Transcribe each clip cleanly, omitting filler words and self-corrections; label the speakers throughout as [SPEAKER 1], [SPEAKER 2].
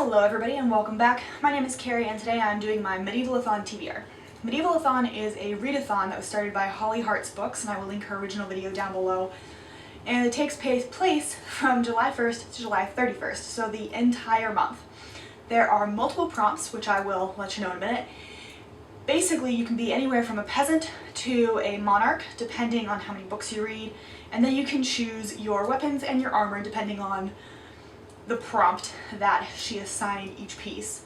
[SPEAKER 1] Hello everybody and welcome back. My name is Kari and today I'm doing my Medieval-athon TBR. Medieval-athon is a readathon that was started by Holly Hart's books, and I will link her original video down below. And it takes place from July 1st to July 31st, so the entire month. There are multiple prompts, which I will let you know in a minute. Basically, you can be anywhere from a peasant to a monarch, depending on how many books you read, and then you can choose your weapons and your armor depending on the prompt that she assigned each piece.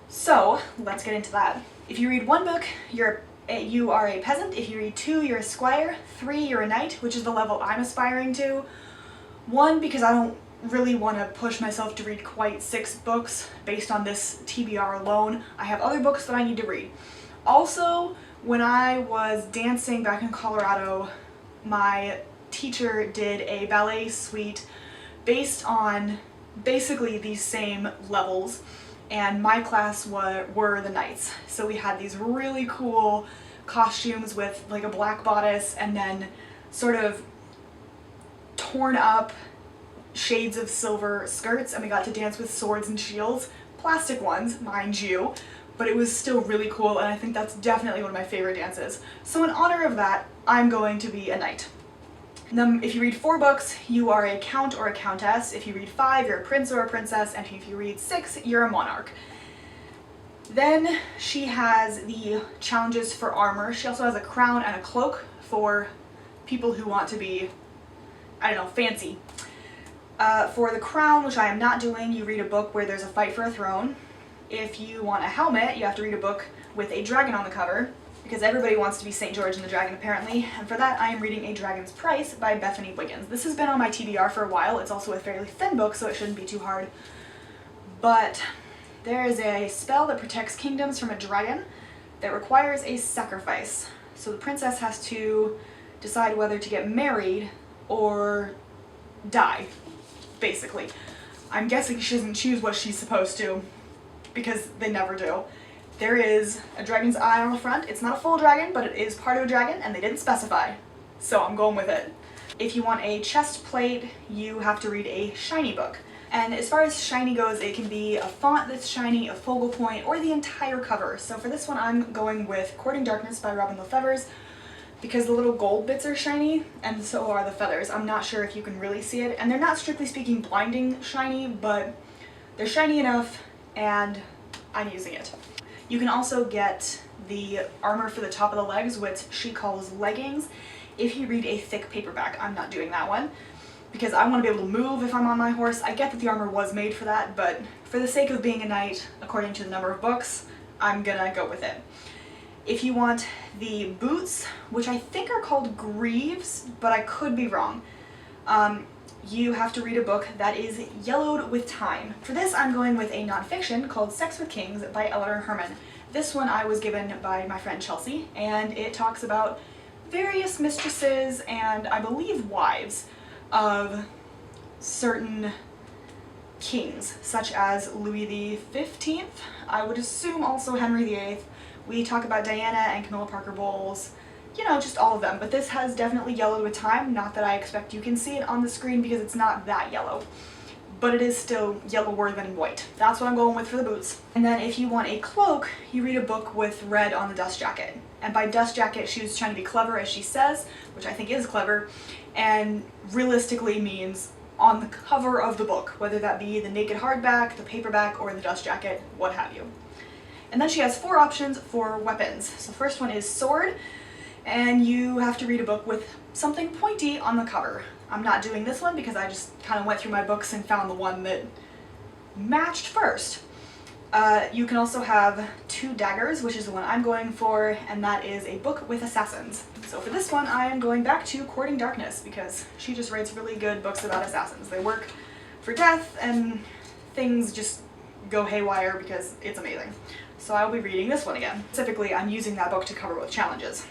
[SPEAKER 1] So let's get into that. If you read one book, you are a peasant. If you read two, you're a squire. 3, you're a knight, which is the level I'm aspiring to. 1, because I don't really want to push myself to read quite 6 books based on this TBR alone. I have other books that I need to read. Also, when I was dancing back in Colorado, my teacher did a ballet suite based on basically these same levels, and my class were the knights. So we had these really cool costumes with like a black bodice and then sort of torn up shades of silver skirts, and we got to dance with swords and shields, plastic ones mind you, but it was still really cool, and I think that's definitely one of my favorite dances. So in honor of that, I'm going to be a knight. Then if you read 4 books, you are a count or a countess. If you read 5, you're a prince or a princess, and if you read 6, you're a monarch. Then she has the challenges for armor. She also has a crown and a cloak for people who want to be, I don't know, fancy. For the crown, which I am not doing, you read a book where there's a fight for a throne. If you want a helmet, you have to read a book with a dragon on the cover, because everybody wants to be St. George and the Dragon apparently, and for that I am reading A Dragon's Price by Bethany Wiggins. This has been on my TBR for a while. It's also a fairly thin book, so it shouldn't be too hard. But there is a spell that protects kingdoms from a dragon that requires a sacrifice. So the princess has to decide whether to get married or die, basically. I'm guessing she doesn't choose what she's supposed to, because they never do. There is a dragon's eye on the front. It's not a full dragon, but it is part of a dragon, and they didn't specify, so I'm going with it. If you want a chest plate, you have to read a shiny book. And as far as shiny goes, it can be a font that's shiny, a focal point, or the entire cover. So for this one, I'm going with Courting Darkness by Robin Lefevre's, because the little gold bits are shiny, and so are the feathers. I'm not sure if you can really see it, and they're not strictly speaking blinding shiny, but they're shiny enough, and I'm using it. You can also get the armor for the top of the legs, which she calls leggings, if you read a thick paperback. I'm not doing that one, because I want to be able to move if I'm on my horse. I get that the armor was made for that, but for the sake of being a knight, according to the number of books, I'm gonna go with it. If you want the boots, which I think are called greaves, but I could be wrong, you have to read a book that is yellowed with time. For this, I'm going with a nonfiction called Sex with Kings by Eleanor Herman. This one I was given by my friend Chelsea, and it talks about various mistresses and I believe wives of certain kings, such as Louis XV, I would assume also Henry VIII. We talk about Diana and Camilla Parker Bowles, you know, just all of them, but this has definitely yellowed with time. Not that I expect you can see it on the screen because it's not that yellow, but it is still yellower than white. That's what I'm going with for the boots. And then if you want a cloak, you read a book with red on the dust jacket. And by dust jacket, she was trying to be clever, as she says, which I think is clever, and realistically means on the cover of the book, whether that be the naked hardback, the paperback, or the dust jacket, what have you. And then she has 4 options for weapons. So the first one is sword, and you have to read a book with something pointy on the cover. I'm not doing this one because I just kind of went through my books and found the one that matched first. You can also have 2 daggers, which is the one I'm going for, and that is a book with assassins. So for this one, I am going back to Courting Darkness because she just writes really good books about assassins. They work for death, and things just go haywire because it's amazing. So I'll be reading this one again. Specifically, I'm using that book to cover both challenges.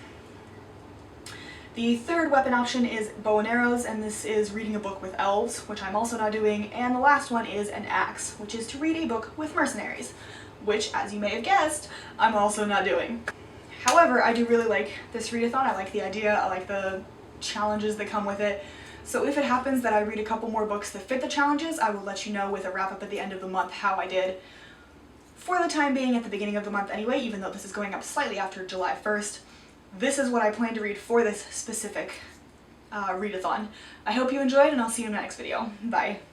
[SPEAKER 1] The third weapon option is bow and arrows, and this is reading a book with elves, which I'm also not doing, and the last one is an axe, which is to read a book with mercenaries, which, as you may have guessed, I'm also not doing. However, I do really like this readathon. I like the idea, I like the challenges that come with it. So if it happens that I read a couple more books that fit the challenges, I will let you know with a wrap-up at the end of the month how I did. For the time being, at the beginning of the month anyway, even though this is going up slightly after July 1st, this is what I plan to read for this specific readathon. I hope you enjoyed, and I'll see you in the next video. Bye.